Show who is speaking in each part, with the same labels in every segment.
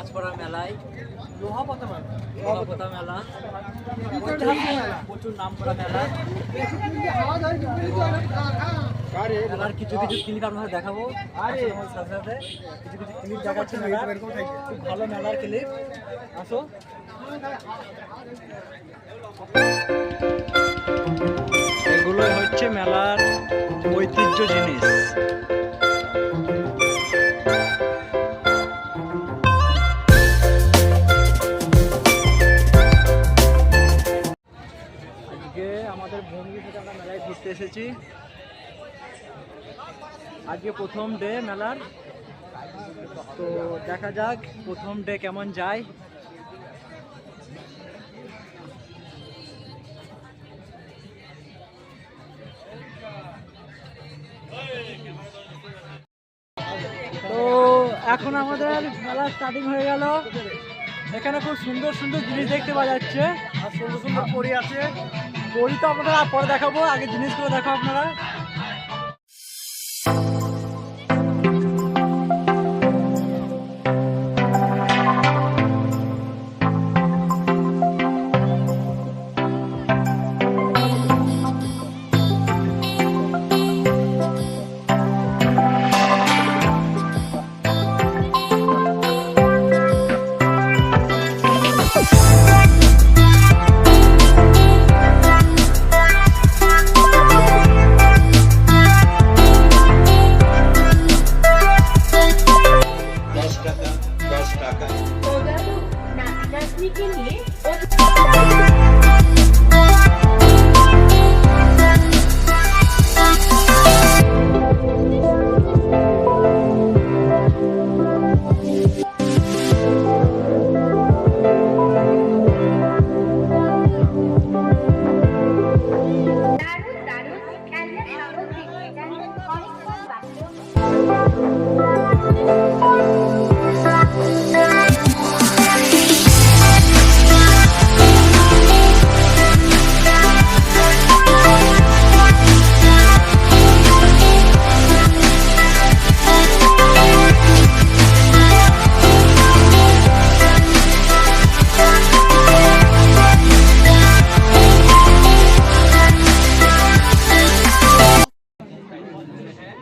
Speaker 1: মাছপাড়া মেলায় লোহাপতা মেলা প্রচুর নাম করা মেলা। মেলার কিছু কিছু ক্লিপ আপনাদের দেখাবো, সাথে সাথে কিছু কিছু ক্লিপ দেখাচ্ছি মেলার, খুব ভালো মেলার ক্লিপ। আসো, এগুলো হচ্ছে মেলার ঐতিহ্য জিনিস। আজকে আমাদের বন্ধুদের সাথে আমরা মেলায় ঘুরতে এসেছি। আজকে প্রথম ডে মেলার, তো দেখা যাক প্রথম ডে কেমন যায়। তো এখন আমাদের মেলা স্টার্টিং হয়ে গেল। এখানে খুব সুন্দর সুন্দর জিনিস দেখতে পাওয়া যাচ্ছে, আর সুন্দর সুন্দর পরি আছে। পরি তো আপনারা পরে দেখাবো, আগে জিনিসগুলো দেখো আপনারা।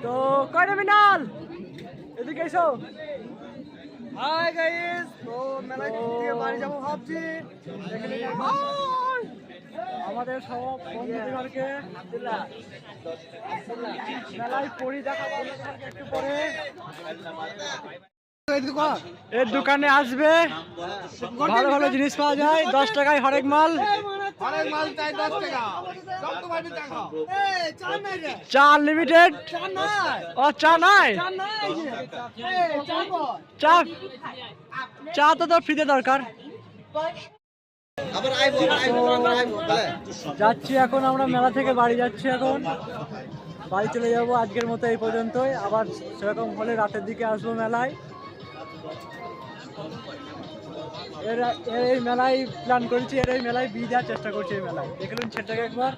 Speaker 1: তো কয়টা মিনাল এদিকে এসো। হাই গাইস, তো মেলায় থেকে বাড়ি যাবো ভাবছি। আমাদের সব বন্ধুদেরকে মেলায় পরি দেখাবো একটু পরে। এর দোকানে আসবে, ভালো ভালো জিনিস পাওয়া যায়, 10 টাকায় হরেক মাল। চা আনলিমিটেড। ও চা নাই, চা তো ফ্রিতে দরকার। যাচ্ছি এখন আমরা মেলা থেকে বাড়ি যাচ্ছি, এখন বাড়ি চলে যাব। আজকের মতো এই পর্যন্তই, আবার সেরকম হলে রাতের দিকে আসবো মেলায়। এই মেলায় প্ল্যান করেছি, এই মেলায় বিয়ে দেওয়ার চেষ্টা করছি। এই মেলায় দেখলুন ছেলেটাকে একবার।